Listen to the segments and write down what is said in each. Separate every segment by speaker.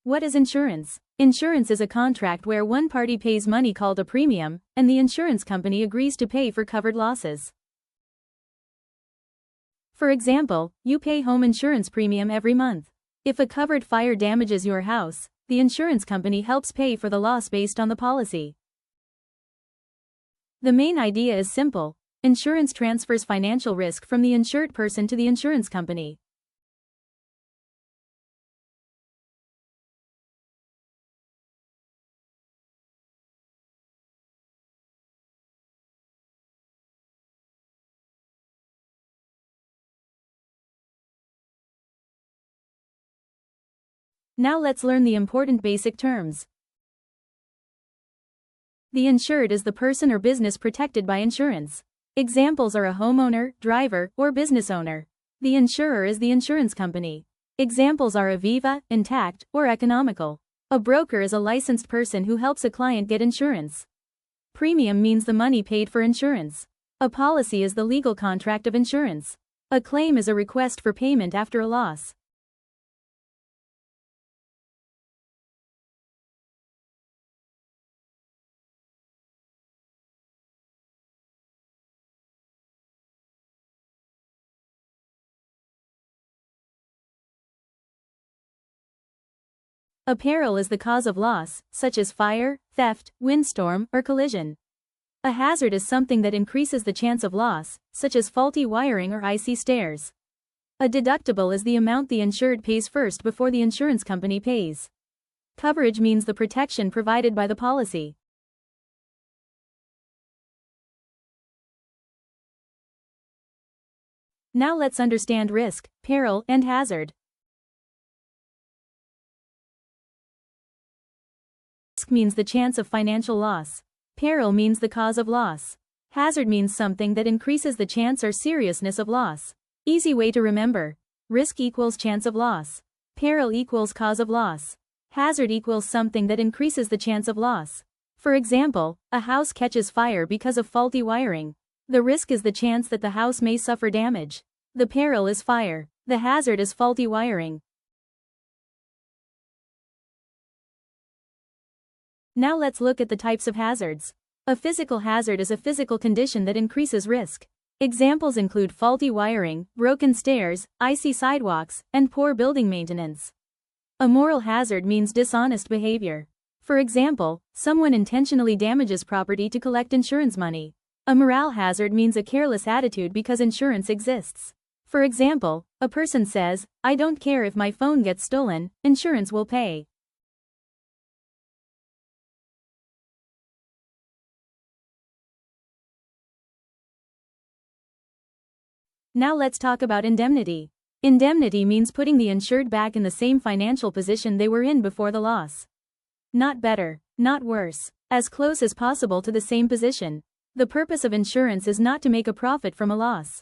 Speaker 1: What is insurance? Insurance is a contract where one party pays money called a premium, and the insurance company agrees to pay for covered losses. For example, you pay home insurance premium every month. If a covered fire damages your house, the insurance company helps pay for the loss based on the policy. The main idea is simple. Insurance transfers financial risk from the insured person to the insurance company. Now let's learn the important basic terms. The insured is the person or business protected by insurance. Examples are a homeowner, driver, or business owner. The insurer is the insurance company. Examples are Aviva, Intact, or Economical. A broker is a licensed person who helps a client get insurance. Premium means the money paid for insurance. A policy is the legal contract of insurance. A claim is a request for payment after a loss. A peril is the cause of loss, such as fire, theft, windstorm, or collision. A hazard is something that increases the chance of loss, such as faulty wiring or icy stairs. A deductible is the amount the insured pays first before the insurance company pays. Coverage means the protection provided by the policy. Now let's understand risk, peril, and hazard. Risk means the chance of financial loss. Peril means the cause of loss. Hazard means something that increases the chance or seriousness of loss. Easy way to remember. Risk equals chance of loss. Peril equals cause of loss. Hazard equals something that increases the chance of loss. For example, a house catches fire because of faulty wiring. The risk is the chance that the house may suffer damage. The peril is fire. The hazard is faulty wiring. Now let's look at the types of hazards. A physical hazard is a physical condition that increases risk. Examples include faulty wiring, broken stairs, icy sidewalks, and poor building maintenance. A moral hazard means dishonest behavior. For example, someone intentionally damages property to collect insurance money. A moral hazard means a careless attitude because insurance exists. For example, a person says, "I don't care if my phone gets stolen, insurance will pay." Now let's talk about indemnity. Indemnity means putting the insured back in the same financial position they were in before the loss. Not better, not worse, as close as possible to the same position. The purpose of insurance is not to make a profit from a loss.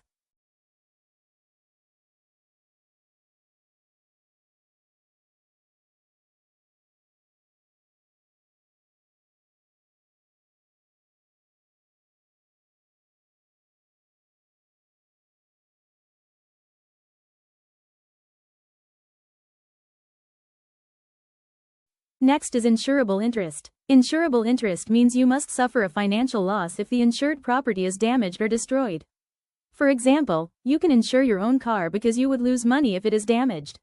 Speaker 1: Next is insurable interest. Insurable interest means you must suffer a financial loss if the insured property is damaged or destroyed. For example, you can insure your own car because you would lose money if it is damaged.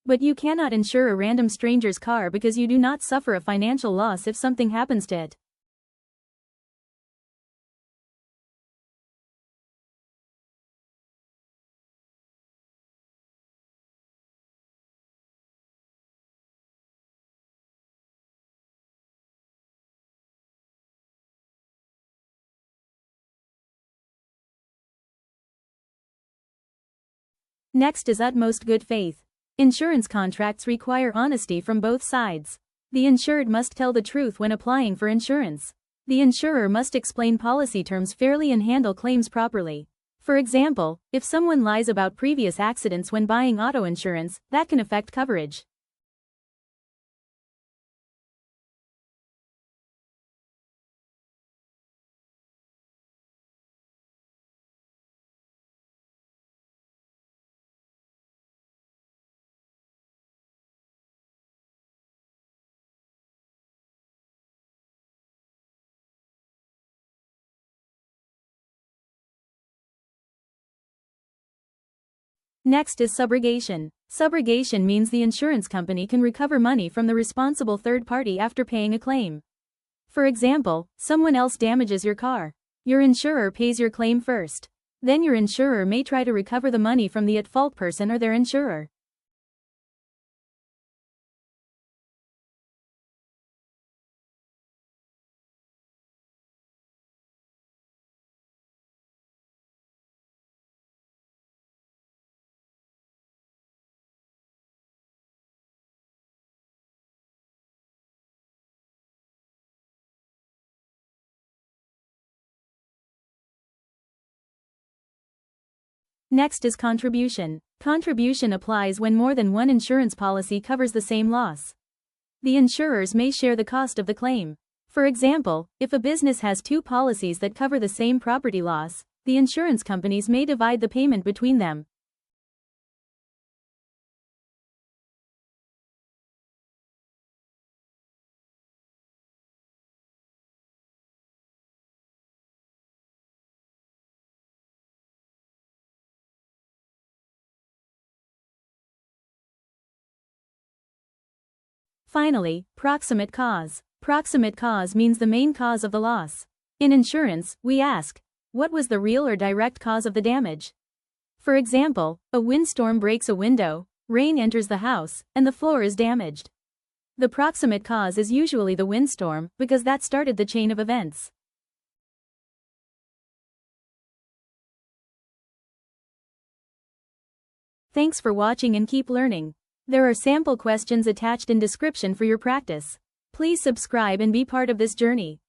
Speaker 1: But you cannot insure a random stranger's car because you do not suffer a financial loss if something happens to it. Next is utmost good faith. Insurance contracts require honesty from both sides. The insured must tell the truth when applying for insurance. The insurer must explain policy terms fairly and handle claims properly. For example, if someone lies about previous accidents when buying auto insurance, that can affect coverage. Next is subrogation. Subrogation means the insurance company can recover money from the responsible third party after paying a claim. For example, someone else damages your car. Your insurer pays your claim first. Then your insurer may try to recover the money from the at-fault person or their insurer. Next is contribution. Contribution applies when more than one insurance policy covers the same loss. The insurers may share the cost of the claim. For example, if a business has two policies that cover the same property loss, the insurance companies may divide the payment between them. Finally, proximate cause. Proximate cause means the main cause of the loss. In insurance, we ask, what was the real or direct cause of the damage? For example, a windstorm breaks a window, rain enters the house, and the floor is damaged. The proximate cause is usually the windstorm, because that started the chain of events. Thanks for watching and keep learning. There are sample questions attached in description for your practice. Please subscribe and be part of this journey.